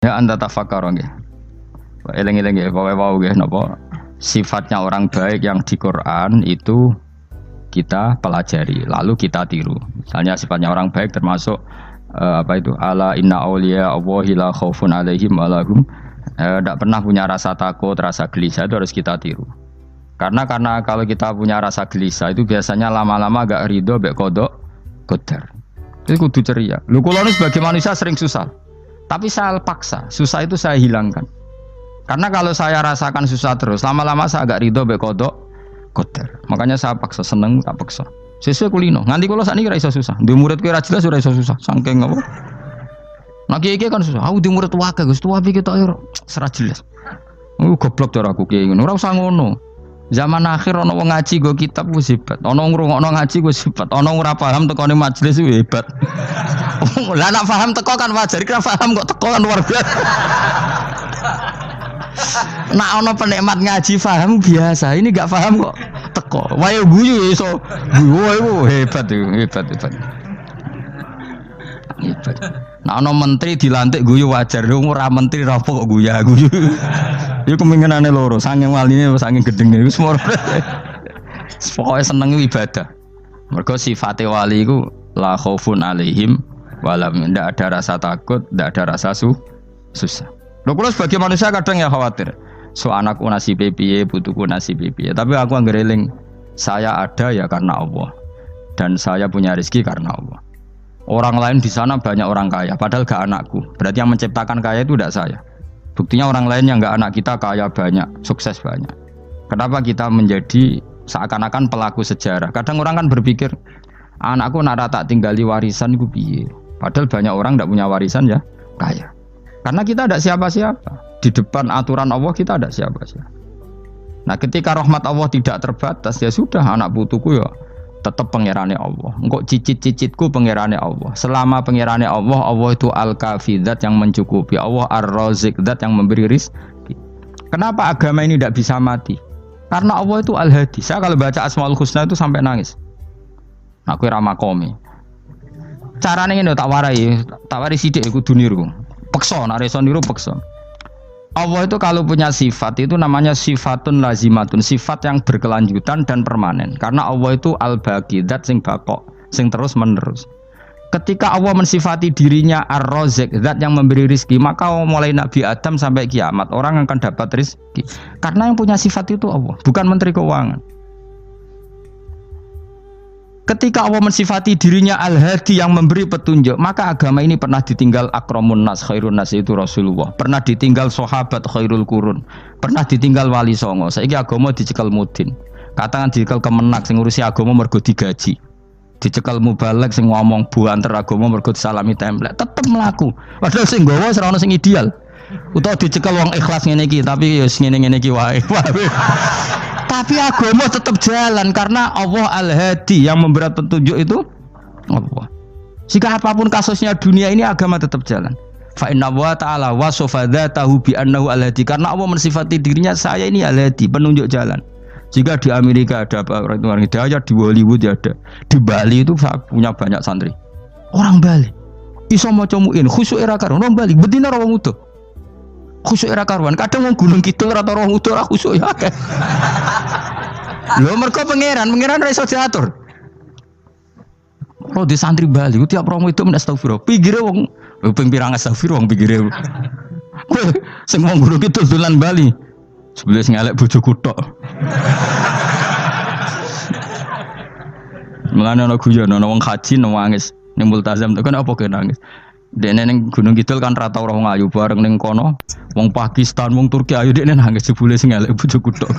Ya anta tafakkar nggih. Eling-eling nggih, pokoke wau nggih napa sifatnya orang baik yang di Quran itu kita pelajari, lalu kita tiru. Misalnya sifatnya orang baik termasuk apa itu? Ala inna auliya Allahi la khaufun alaihim wa lahum tidak pernah punya rasa takut, rasa gelisah, itu harus kita tiru. Karena kalau kita punya rasa gelisah itu biasanya lama-lama agak ridho mbek kodok qadar. Itu kudu ceria. Lho kula sebagai manusia sering susah. Tapi saya paksa, susah itu saya hilangkan. Karena kalau saya rasakan susah terus, lama-lama saya agak ridho mbek kodok qadar. Makanya saya paksa, seneng tak paksa. Sesuai kulino. Nganti kula sakniki ora iso susah. Di muridku ora jelas ora iso susah. Saking apa? Nah iki kan susah. Aku di murid wae Gus, tuwa iki tok ora jelas. Goblok cara aku kiye ngono. Ora usah ngono. Zaman akhir ana wong ngaji go kitab wis hebat. Ana ngrungokno ngaji wis hebat. Ana ora paham tekone majelis wis hebat. Lah nek paham teko kan wajar, kira paham kok teko kan luar biasa. Nak ana penikmat ngaji paham biasa, ini gak paham kok teko. Wae guyu iso. Guyu hebat itu, hebat. Hebat. Nak ana menteri dilantik guyu wajar, ora menteri rapo kok guyu. Iku kemungkinane loro, saking waline saking gedenge wis moro. Pokoke seneng ibadah. Mergo sifate wali iku la khaufun alaihim walam, ndak ada rasa takut, ndak ada rasa susah. Lho kula sebagai manusia kadang ya khawatir. So anakku nasibe piye, putuku nasibe piye. Tapi aku anggere eling, saya ada ya karena Allah. Dan saya punya rezeki karena Allah. Orang lain di sana banyak orang kaya, padahal gak anakku. Berarti yang menciptakan kaya itu tidak saya. Buktinya orang lain yang gak anak kita kaya banyak, sukses banyak. Kenapa kita menjadi seakan-akan pelaku sejarah? Kadang orang kan berpikir, anakku nak tak tinggali warisan ku piye. Padahal banyak orang tidak punya warisan ya kaya. Karena kita ada siapa-siapa. Di depan aturan Allah kita ada siapa-siapa. Nah ketika rahmat Allah tidak terbatas, ya sudah anak putuku ya tetap pangerane Allah. Engkau cicit-cicitku pangerane Allah. Selama pangerane Allah, Allah itu al-kafi, zat yang mencukupi. Allah ar-razik, zat yang memberi rizki. Kenapa agama ini tidak bisa mati? Karena Allah itu al-hadi. Saya kalau baca Asmaul Husna itu sampai nangis. Aku ramakomi. Caranya ini tak warai sidik kudu niru. Peksa, nareso niru peksa. Allah itu kalau punya sifat itu namanya sifatun lazimatun, sifat yang berkelanjutan dan permanen. Karena Allah itu al-baqi, zat sing bakok, sing terus menerus. Ketika Allah mensifati dirinya ar-razik, zat yang memberi rizki, maka mulai Nabi Adam sampai kiamat orang akan dapat rizki. Karena yang punya sifat itu Allah, bukan menteri keuangan. Ketika Allah mensifati dirinya al-hadi yang memberi petunjuk, maka agama ini pernah ditinggal akramun nas, khairun nas itu Rasulullah, pernah ditinggal sahabat khairul qurun, pernah ditinggal wali songo. Saiki agama dicekel mudin. Katakan dicekel kemenak sing ngurusi agama mergo digaji. Dicekel mubalek sing ngomong buanter agama mergo disalami template, tetep mlaku. Padahal sing nggawa ora ono sing ideal. Utawa dicekel wong ikhlas ngene iki, tapi ya ngene-ngene iki wae. Tapi agama tetap jalan karena Allah al-hadi yang memberi petunjuk itu Allah. Jika apapun kasusnya dunia ini agama tetap jalan. Fa inna wa ta'ala wasofa dzatahu bi annahu al-hadi, karena Allah mensifati dirinya saya ini al-hadi, penunjuk jalan. Jika di Amerika ada orang hidayah, di Hollywood ada, di Bali itu punya banyak santri. Orang Bali iso maca muin khusyuk era karo orang Bali bedina ora mutu. Khusyuk era karuan, kadang wong Gunung Kidul rata roh utuh ora khusyuk ya akeh. Lho mergo pangeran ora iso diatur. Oh di santri Bali ku tiap romo itu astagfirullah. Pinggire wong ping pirang astagfirullah wong pinggire. Sing wong Gunung Kidul dolan Bali. Sebelah sing elek bojoku tok. Mulane ana guyon ana wong haji nangis ning multazam kan apa ke nangis. Dene ning Gunung Kidul kan rata ora wong ayu bareng ning kono. Wong Pakistan, wong Turki ayu dekne nangis jebule sing elek bojoku tok.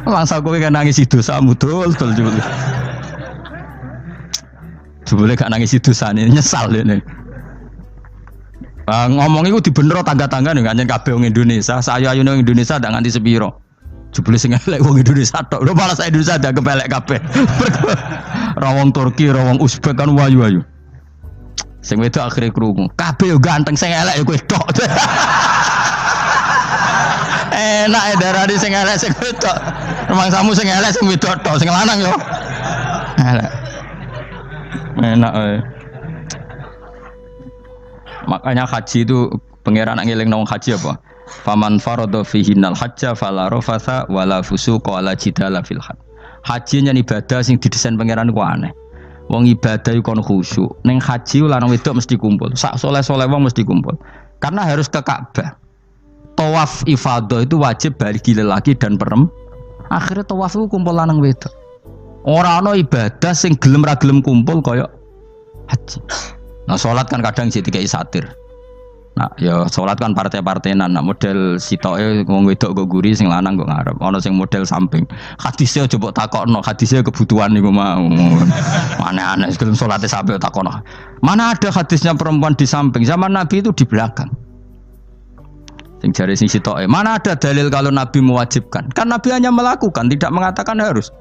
Langsung kowe kan nangis dosamu dol jebule. Jebule gak nangis dosane nyesal dene. Ngomong iku dibenero tangga-tangga ning kanjen kabeh wong Indonesia. Sayu-ayune wong Indonesia ndak nganti sepiro. Jebule sing elek wong Indonesia tok. Lho malah sak Indonesia ndak kepelek kabeh. Ra wong Turki, ra wong Uzbek kan wayu-wayu. Sing wedok akhire krungu. Kabeh yo ganteng, sing elek yo kowe tok. Enak darani sing elek sing wedok. Rumangsamu sing elek sing wedok tok, sing lanang yo. Elek. Enak. Makanya haji itu Pangeran nak ngelingno wong haji apa? Faman farada fihinnal hajja fala rafatha wala fusuqa wala jidala fil hajj. Haji nyen ibadah sing didesain pangeran ku aneh. Wong ibadah iku kon khusyuk. Ning haji lanang wedok mesti kumpul. Sak soleh-soleh wong mesti kumpul. Karena harus ke Ka'bah. Tawaf ifadah itu wajib bagi lelaki dan perempuan. Akhirnya tawaf itu kumpul lanang wedok. Ora ana ibadah sing gelem ra gelem kumpul kaya haji. Nah salat kan kadang jadi dikai satir. Nah, ya sholat kan partai-partainan. Nah, model sitoke wong wedok go guri, sing lanang go ngarep. Ana sing model samping. Hadise aja mbok takokno, hadise kebutuhan niku mau. Aneh-aneh sebelum salate sampe takokno. Mana ada hadisnya perempuan di samping? Zaman Nabi itu di belakang. Sing jare sing sitoke, mana ada dalil kalau Nabi mewajibkan? Kan Nabi hanya melakukan, tidak mengatakan harus.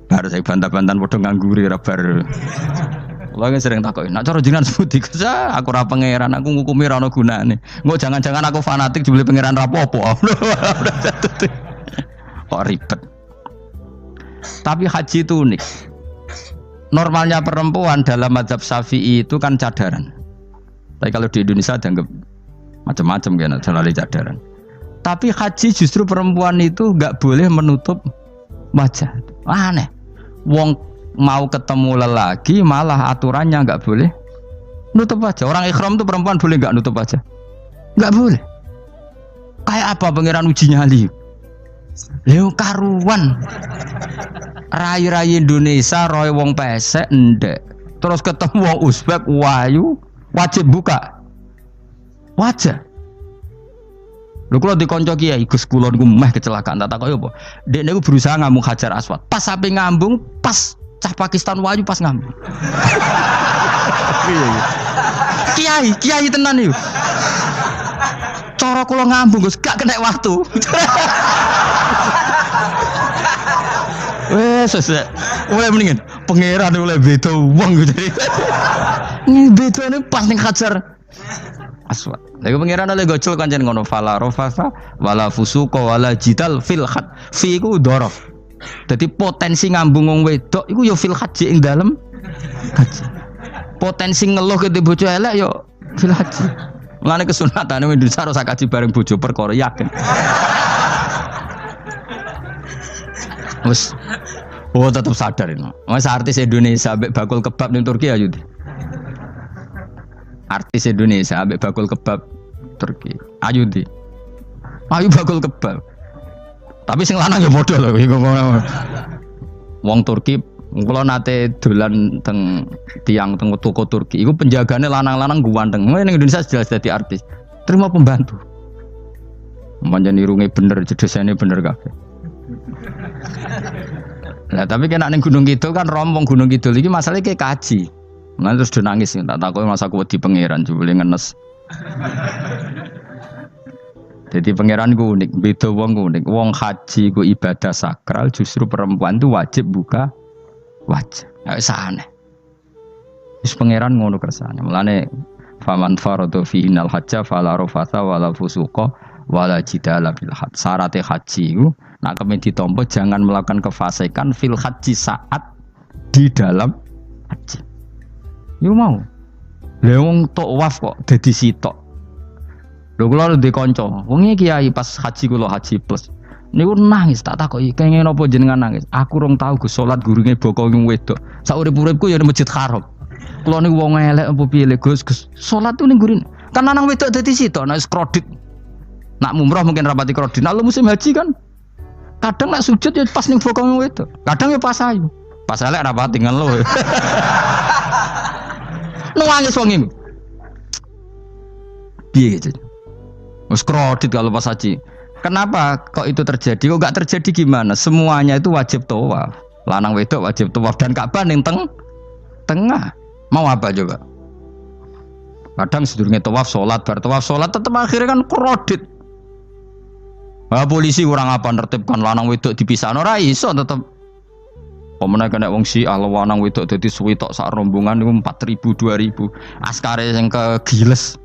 Bar saya bantah-bantahan padha ngangguri ra bar. Kulo sering takoki, nek cara jenengan sebuti aku ora pangeran, aku ngukumi ra ono gunane. Engko jangan-jangan aku fanatik jebule pangeran ra apa-apa. Kok ribet. Tapi haji itu unik. Normalnya perempuan dalam mazhab Syafi'i itu kan cadaran. Tapi kalau di Indonesia dianggap macam-macam kan, selalu cadaran. Tapi haji justru perempuan itu enggak boleh menutup wajah. Aneh. Wong mau ketemu lelaki malah aturannya nggak boleh nutup wajah. Orang ikhram tuh perempuan boleh nggak nutup wajah? Nggak boleh. Kayak apa pangeran uji nyali? Leo karuan. Rai-rai Indonesia roy wong pesek ndek. Terus ketemu wong Uzbek wayu wajib buka wajah. Lho kula dikonco kiai Gus kula niku meh kecelakaan tak takoki apa? Dek niku berusaha ngambung Hajar Aswad. Pas sampe ngambung pas cah Pakistan wayu pas ngambung. Kiai tenan iki. Cara kula ngambung Gus gak kena waktu. Wes mendingan pangeran oleh beda wong gitu. Ini bedane pas ning Hajar Aswad. Lha pangeran oleh gocol kancen ngono fala rafasa wala fusuqa wala jidal fil had. Fi iku dhorof. Jadi potensi ngambung wong wedok iku ya fil haji ing dalem haji. Potensi ngeluh ke bojo elek ya fil haji. Mulane kesunatane Indonesia harus kaji bareng bojo perkara yakin. Wes tetap sadar ini. Mas artis Indonesia ambek bakul kebab ning Turki ayo. Artis Indonesia ambek bakul kebab Turki. Ayo di. Ayo bakul kebab. Tapi sing lanang ya padha lho iku. Wong Turki kula nate dolan teng tiang teng toko Turki. Iku penjagane lanang-lanang guanteng. Ning Indonesia jelas dadi artis. Terima pembantu. Manjan irunge bener, jedesane bener kabeh. Lah tapi kena ning Gunung Kidul kan rombong Gunung Kidul iki masalahnya kayak kaji. Nah terus do nangis tak takoki masa aku wedi pangeran jebule ngenes. Jadi pangeran ku unik, beda wong unik. Wong haji ku ibadah sakral, justru perempuan itu wajib buka wajah. Ya wis aneh. Wis pangeran ngono kersane. Mulane faman faradu fi innal hajja fala rafatha wala fusuqa wala jidala fil hajj. Syarat haji ku nak kemen ditampa jangan melakukan kefasikan fil haji saat di dalam haji. Yo mau. Lah wong tawaf kok dadi sitok. Lho kula ndek kanca, wong iki kiai pas haji kula haji plus. Niku nangis tak takoki, kenging napa jenengan nangis? Aku rong tau Gus salat gurunge boko wong wedok. Sak urip-uripku ya ning Masjid Haram. Kula niku wong elek apa piye le Gus? Salat tuh ning gurine. Kan lanang wedok dadi sitok nek kredit. Nak mumrah mungkin rapati kredit. Nak musim haji kan kadang nak sujud ya pas ning boko wong wedok. Kadang ya pas ayu. Pas elek rapati ngelo. Nangis wong iki. Piye gitu? Wes kredit kalau pas haji. Kenapa kok itu terjadi? Kok enggak terjadi gimana? Semuanya itu wajib tawaf. Lanang wedok wajib tawaf dan Ka'bah ning tengah. Mau apa coba? Kadang sedurunge tawaf salat, bar tawaf salat tetep akhirnya kan kredit. Wah polisi kurang apa nertibkan lanang wedok dipisahno ora iso tetep. Pemene kena wong Syiah lanang wedok dadi suwi tok sak rombongan niku 4.000 2.000. Askare sing kegiles.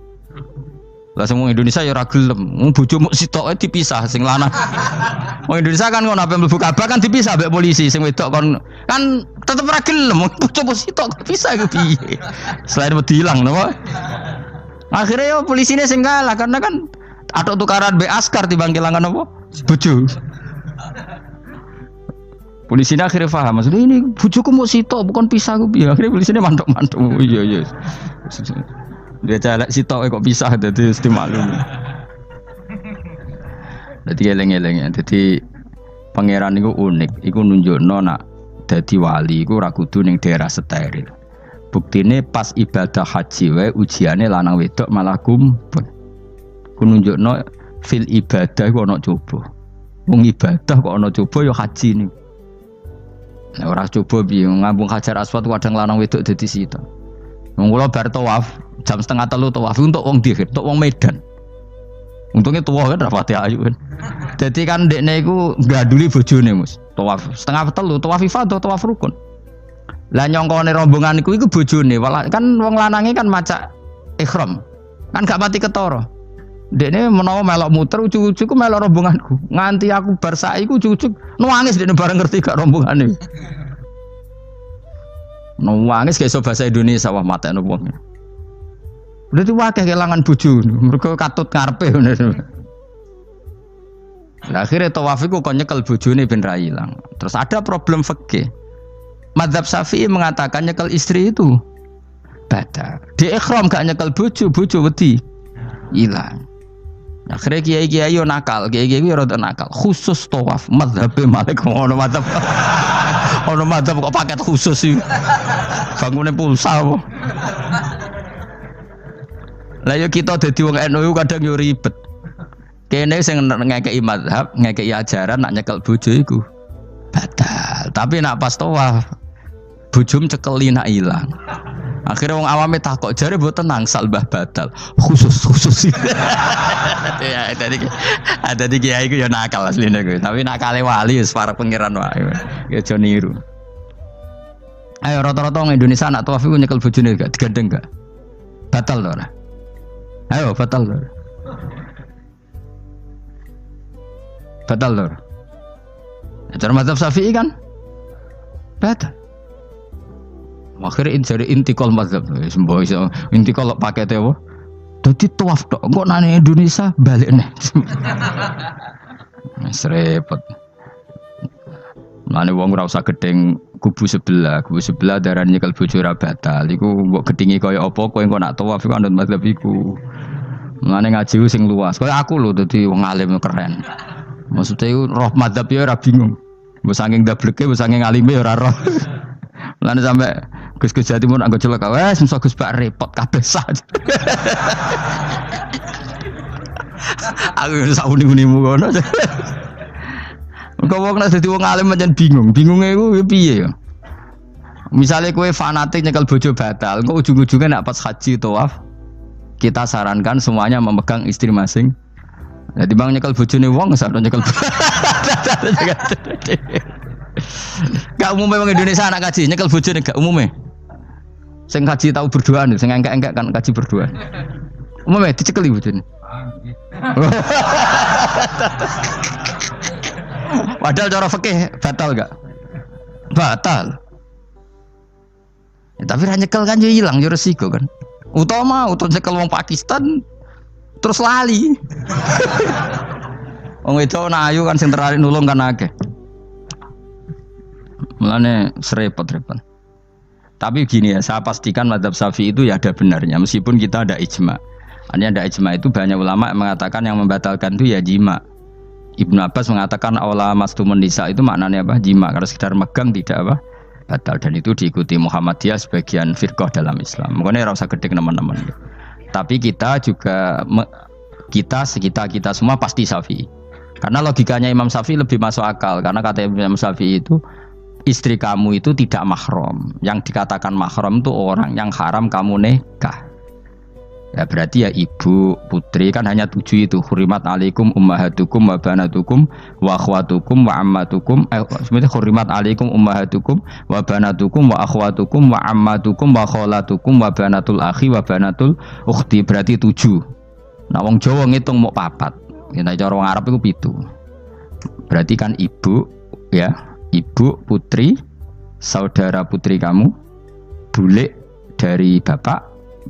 Lah semua Indonesia ya ora gelem. Wong bojomu sitoke dipisah sing lanang. Wong Indonesia kan ngono ape mlebu Ka'bah kan dipisah mbek polisi sing wedok kon kan tetep ora gelem. Wong bojomu sitok dipisah iku piye? Selain wedi ilang napa? Akhirnya yo polisine sing kalah karena kan ada tukaran be askar timbang kelangan apa? Bojo. Polisine akhirnya paham maksudnya ini bojoku mau sitok bukan pisah ku piye. Akhirnya polisine mantuk-mantuk. Oh, iya. Dia calek sitok kok pisah dadi mesti maklum. Dadi eleng-eleng ya. Dadi pangeran iku unik, iku nunjukno nak dadi wali iku ora kudu ning daerah steril. Buktine pas ibadah haji wae ujiane lanang wedok malah kumpul. Ku nunjukno fil ibadah iku ana coba. Wong ibadah kok ana coba ya haji niku. Nek ora coba piye ngambung Hajar Aswad kadang lanang wedok dadi sita. Wong kula bar tawaf jam 2:30 tawaf untuk wong di untuk wong Medan. Untungnya tua kan rapati ayu kan. Jadi kan dekne iku ganduli bojone Mus. Tawaf 2:30 tawaf ifadah tawaf rukun. Lah nyongkone rombongan iku bojone, kan wong lanange kan macak ihram. Kan gak pati ketara. Dekne menawa melok muter ujug-ujug melok rombonganku. Nganti aku bar saiki ujug-ujug nangis dekne bareng ngerti gak rombongane. Nangis kayak bahasa Indonesia wah matekno wong. Berarti wakil kelangan bojo, mereka katut ngarepe ngono. Lah akhire tawaf iku kon nyekel bojone ben ra ilang. Terus ada problem fikih. Madzhab Syafi'i mengatakan nyekel istri itu batal. Di ihram gak nyekel bojo wedi ilang. Akhirnya kiai-kiai yo nakal, kiai-kiai yo rada nakal. Khusus tawaf madzhab Malik ngono madzhab. Ono madzhab kok paket khusus iki. Bangune pulsa apa? Lah yo kita dadi wong NU kadang yo ribet. Kene sing ngekeki mazhab, ngekeki ajaran nak nyekel bojo iku batal. Tapi nak pas tawaf bojom cekeli nak ilang. Akhirnya wong awame takok jare mboten nangsal mbah batal. Khusus. Ya ada di kiai iku yo nakal asline kuwi. Tapi nakale wali wis para pangeran wae. Ya aja niru. Ayo rata-rata wong Indonesia nak tawaf iku nyekel bojone gak digandeng gak? Batal to ora? Ayo batal lor. Batal lor. Cara mazhab Syafi'i kan batal. Akhirnya jadi intikal mazhab. Semboh iso intikal pakete apa? Dadi tawaf tok. Kok nang Indonesia balik nih. Wis repot. Mane wong ora usah gedeng kubu sebelah darane nyekel bojo ora batal. Iku mbok gedhingi kaya apa kowe engko nak tawaf iku anut mazhab iku. Mane ngaji sing luas. Kaya aku lho dadi wong alim keren. Maksudnya iku roh mazhab ya ora bingung. Mbok saking dableke, mbok saking alime ora roh. Mane sampe Gus-gus Jawa Timur anggo celaka wes musa Gus Pak repot kabeh sah. Aku sak uni-unimu kono. Kau wong nek dadi wong alim pancen bingung. Bingunge iku piye ya? Misale kowe fanatik nyekel bojo batal, kok ujung-ujungnya nek pas haji tawaf kita sarankan semuanya memegang istri masing. Jadi bang nyekel bojone wong sak nyekel. Gak umumnya wong Indonesia anak kaji nyekel bojone gak umumnya. Sing kaji tahu berduaan, sing engkek-engkek kan kaji berduaan. Umumnya dicekeli bojone. Padahal cara fikih batal gak? Batal. Ya, tapi ra nyekel kan yo ilang yo resiko kan. Utama nyekel wong Pakistan terus lali. Wong wedok ayu kan sing terari nulung kan akeh. Mulane serepot-repot. Tapi gini ya, saya pastikan mazhab Syafi'i itu ya ada benarnya meskipun kita ada ijma. Artinya ada ijma itu banyak ulama yang mengatakan yang membatalkan itu ya jima. Ibnu Abbas mengatakan awla mastumun nisa itu maknanya apa? Jima. Kalau sekedar megang tidak apa? Batal. Dan itu diikuti Muhammadiyah sebagian firqah dalam Islam. Makanya rasa gede teman-teman. Tapi kita juga kita semua pasti Syafi'i. Karena logikanya Imam Syafi'i lebih masuk akal. Karena kata Imam Syafi'i itu istri kamu itu tidak mahram. Yang dikatakan mahram itu orang yang haram kamu nikah. Ya berarti ya ibu, putri kan hanya 7 itu. Hurimat alaikum ummahatukum wa banatukum wa akhwatukum wa ammatukum. Sebenarnya hurimat alaikum ummahatukum wa banatukum wa akhwatukum wa ammatukum wa kholatukum wa banatul akhi wa banatul ukhti. Berarti 7. Nah wong Jawa ngitung mau 4. Kita cara wong Arab itu 7. Berarti kan ibu, ya, ibu, putri, saudara putri kamu, bule dari bapak,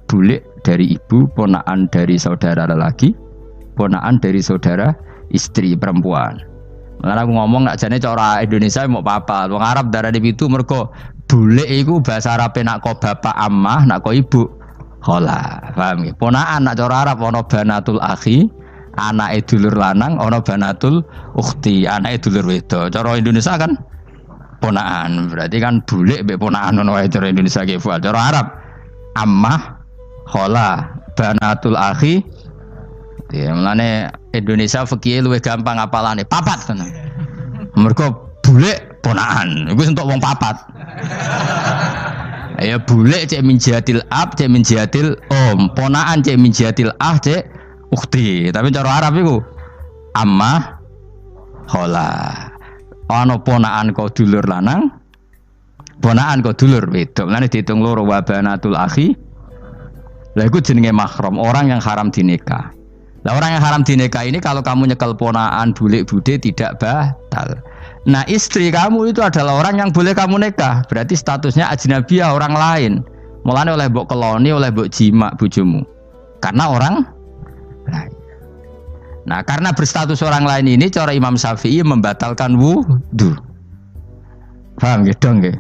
bule dari ibu, ponakan dari saudara lelaki, ponakan dari saudara istri perempuan. Karena aku ngomong nak jane cara Indonesia mau apa? Wong Arab darane pitu mergo bule iku bahasa Arabe nak ko bapak ammah, nak ko ibu khola. Paham nggih? Ponakan nak cara Arab ana banatul akhi, anake dulur lanang, ana banatul ukhti, anake dulur wedok. Cara Indonesia kan ponakan. Berarti kan bule mbek ponakan ngono wae cara Indonesia ki. Cara Arab ammah, khola, banatul akhi. Ya, mulane Indonesia fikih luwih gampang apalane papat tenan. Mergo bule ponakan, iku entuk wong papat. Ya bule cek min jihadil ab, cek min jihadil om, ponakan cek min jihadil ah, cek ukhti. Tapi cara Arab iku ammah khola. Ana ponakan kok dulur lanang, ponakan kok dulur wedok. Mulane diitung loro wa banatul akhi. Lah iku jenenge mahram, orang yang haram dinikah. Nah, orang yang haram dinikah ini kalau kamu nyekel ponaan bulik bude tidak batal. Nah istri kamu itu adalah orang yang boleh kamu nikah. Berarti statusnya ajnabiyah, orang lain. Mulane oleh mbok keloni, oleh mbok jima bojomu. Karena orang lain. Nah karena berstatus orang lain ini cara Imam Syafi'i membatalkan wudu. Paham gitu nggih?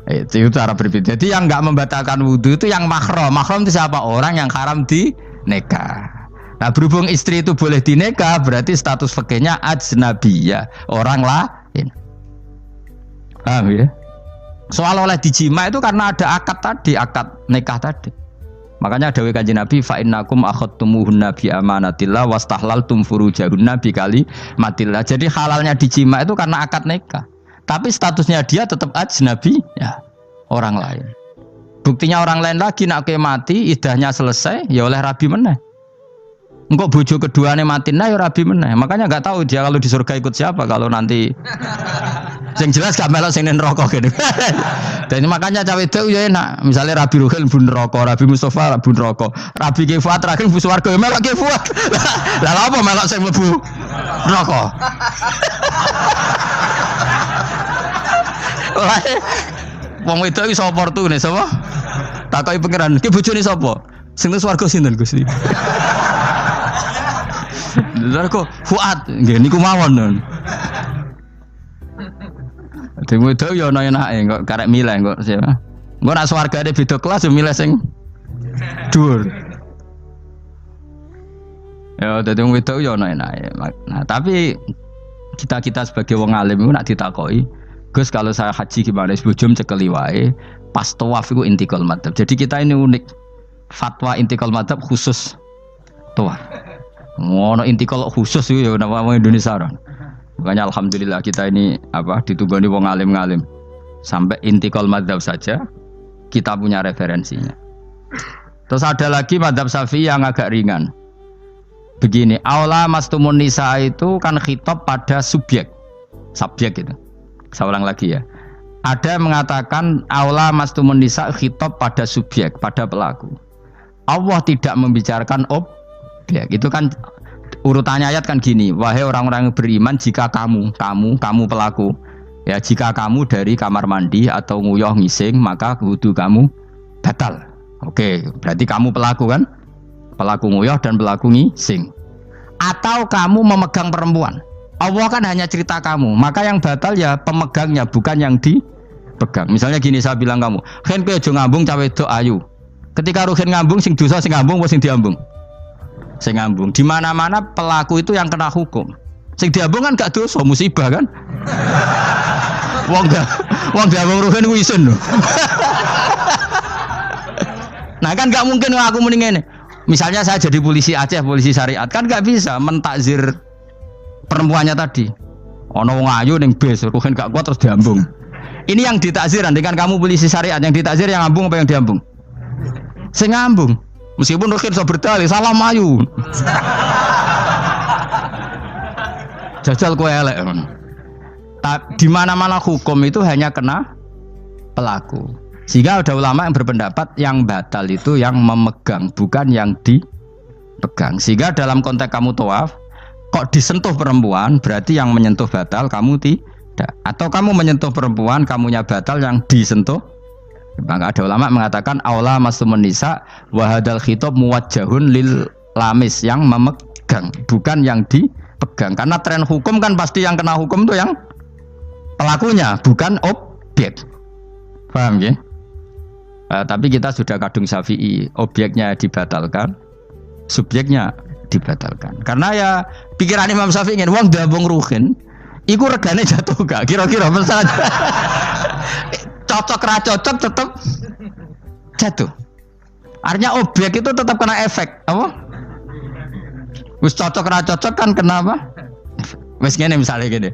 Itu cara berbeda. Jadi yang nggak membatalkan wudu itu yang mahram. Mahram itu siapa? Orang yang haram dinikah. Nah berhubung istri itu boleh dinikah, berarti status fikihnya ajnabiyah, orang lain. Paham ya? Soal oleh dijima itu karena ada akad tadi, akad nikah tadi. Makanya dawuh Kanjeng Nabi, fa innakum akhadtumuhunna bi amanatillah wastahlaltum furujahunna bi kalimatillah. Jadi halalnya dijima itu karena akad nikah. Tapi statusnya dia tetap ajnabi, ya, orang lain. Buktinya orang lain lagi nak mati, idahnya selesai, ya oleh rabi meneh. Engkau bojo keduanya mati nah ya rabi meneh. Makanya nggak tahu dia kalau di surga ikut siapa kalau nanti. Yang jelas gak melok sing neraka gitu. Dan makanya cawe itu ya enak. Misalnya Rabi Ruhil bun neraka, Rabi Mustafa bun neraka, Rabi Kifuat terakhir bun swarga ya melok Kifuat. Lah apa melok sing mlebu neraka? Wong wedok iki sapa opportune sapa? Takoki pangeran, ki bojone sapa? Sing nang swarga sinten Gusti? Lha kok Fuad nggih niku mawon. Dene wedok ya ana enake kok karek milih kok siapa. Engko nek swargane beda kelas ya milih sing dhuwur. Ya dadi wong wedok ya ana enake. Nah, tapi kita sebagai wong alim iku nek ditakoki, Gus kalau saya haji gimana? Bojom cekeli wae, pas tawaf iku intikal madzhab. Jadi kita ini unik. Fatwa intikal madzhab khusus tawaf. Ngono intikal khusus itu ya nama Indonesia kan. Makanya alhamdulillah kita ini ditunggoni wong alim-alim. Sampai intikal madzhab saja kita punya referensinya. Terus ada lagi madzhab Syafi'i yang agak ringan. Begini, aula mastumun nisa itu kan khitab pada subjek gitu. Saya ulang lagi ya. Ada yang mengatakan aula mastumun nisa khitab pada subjek, pada pelaku. Allah tidak membicarakan objek. Itu kan urutannya ayat kan gini, wahai orang-orang yang beriman, jika kamu pelaku, ya jika kamu dari kamar mandi atau nguyuh ngising, maka wudu kamu batal. Oke, berarti kamu pelaku kan? Pelaku nguyuh dan pelaku ngising. Atau kamu memegang perempuan. Allah kan hanya cerita kamu, maka yang batal ya pemegangnya, bukan yang dipegang. Misalnya gini, saya bilang kamu, "Ken kowe aja ngambung cawe wedok ayu." Ketika ruhen ngambung, sing dosa sing ngambung apa sing diambung? Sing ngambung. Di mana-mana pelaku itu yang kena hukum. Sing diambung kan gak dosa, musibah kan? Wong diambung ruhen ku isin lho. Nah kan gak mungkin aku mending ngene. Misalnya saya jadi polisi Aceh, polisi syariat, kan gak bisa mentakzir perempuannya tadi. Ono wong ayu ning bis, ruhen gak kuat terus diambung. Ini yang ditakzir, dengan kamu polisi syariat, yang ditakzir yang ngambung apa yang diambung? Sing ngambung. Meskipun ruhin so berdalih, salah mayu. Jajal kowe elek. Di mana-mana hukum itu hanya kena pelaku. Sehingga ada ulama yang berpendapat yang batal itu yang memegang, bukan yang dipegang. Sehingga dalam konteks kamu tawaf, kok disentuh perempuan, berarti yang menyentuh batal, kamu tidak. Atau kamu menyentuh perempuan, kamunya batal, yang disentuh Maka ada ulama mengatakan aula masumun nisa wa hadzal khitab muwajjahun lil lamis yang memegang, bukan yang dipegang. Karena tren hukum kan pasti yang kena hukum itu yang pelakunya, bukan objek. Paham ya? Tapi kita sudah kadung Syafi'i, objeknya dibatalkan, subjeknya dibatalkan. Karena ya pikiran Imam Syafi'i ingin wong dabung ruhin, iku regane jatuh gak? Kira-kira misalnya cocok ra cocok tetap jatuh. Artinya objek itu tetap kena efek, apa? Wis cocok ra cocok kan kenapa? Wis ngene misalnya gini.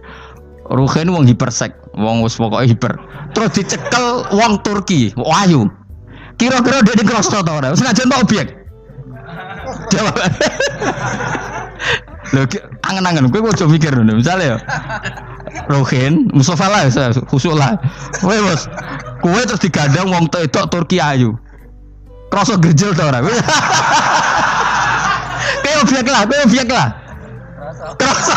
Ruhin wong hipersek, wong wis pokoke hiper. Terus dicekel wong Turki, wahyu. Kira-kira dia dikrosno ta ora? Wis ngajen ta objek. Jawab. Lho angen-angen kowe ojo mikir ngono. Misale ya. Ruhin, Mustafa lah, khusuk lah. Kowe bos, kowe terus digandeng wong wedok Turki ayu. Kroso gerjel ta ora? Kowe objek lah. Kroso.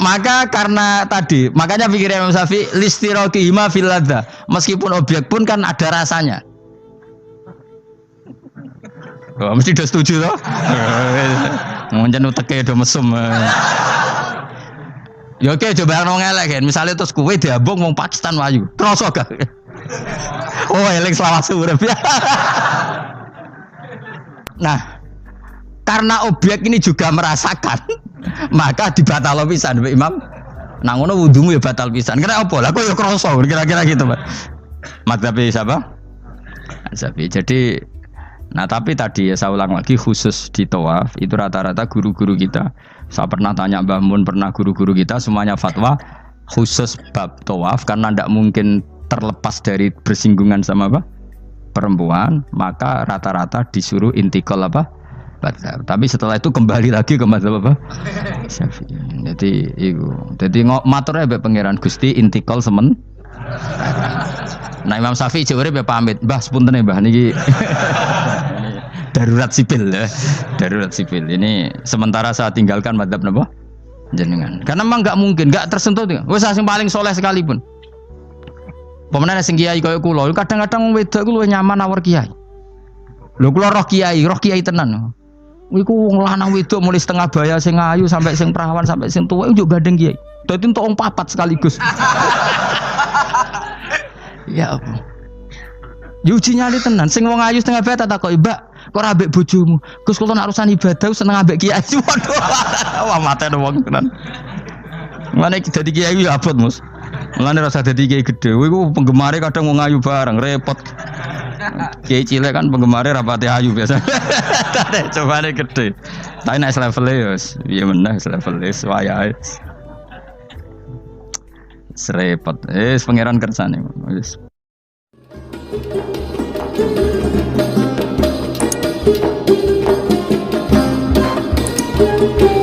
Maka karena tadi, makanya pikirnya Imam Syafi'i listiraqihima fil ladza. Meskipun objek pun kan ada rasanya. Oh, mesti udah setuju toh? Mungkin uteke do mesum. Ya oke, coba nang elek kan. Misale terus kowe diambung wong Pakistan wayu. Kroso gak? Oh, elek selawat urip. Nah, karena objek ini juga merasakan, maka dibatal pisan Mbak Imam. Nang ngono wudumu ya batal pisan. Kira apa? Lah kok ya kroso kira-kira gitu, Pak. Madzhab siapa? Syafi'i. Jadi nah tapi tadi ya saya ulang lagi khusus di tawaf itu rata-rata guru-guru kita. Saya pernah tanya Mbah Mun, pernah guru-guru kita semuanya fatwa khusus bab tawaf karena tidak mungkin terlepas dari bersinggungan sama apa? Perempuan, maka rata-rata disuruh intikal apa? Madzhab. Tapi setelah itu kembali lagi ke madzhab apa? Syafi'i. Jadi maturnya mbek pangeran Gusti intikal semen. Nah Imam Syafi'i jare ya pamit, Mbah sepunten Mbah niki. Darurat sipil ya. Darurat sipil. Ini sementara saya tinggalkan madzhab napa? Jenengan. Karena memang enggak mungkin, enggak tersentuh. Wis sing paling soleh sekalipun. Pemenang sing kiai kaya kula, kadang-kadang wedok ku luwih nyaman awor kiai. Lho kula roh kiai tenan. Iku wong lanang wedok mulai setengah baya sing ayu sampai sing perawan sampai sing tuwa iku gandeng kiai. Dadi entuk wong papat sekaligus. Ya apa? Yuji nyali tenan, sing wong ayu setengah baya tak takoki, "Mbak, kok ora ambek bojomu?" Gus kula nak urusan ibadah seneng ambek kiai. Waduh. Wah matene wong tenan. Mane dadi kiai ya abot, Mus. Mulane rasa dadi kiai gedhe. Iku penggemare kadang wong ayu bareng, repot. Kiai cilik kan penggemare rapati ayu biasa. Cobane gede. Tapi nek level ya piye meneh level wayahe. Serepot. Pangeran kersane wis. Thank you.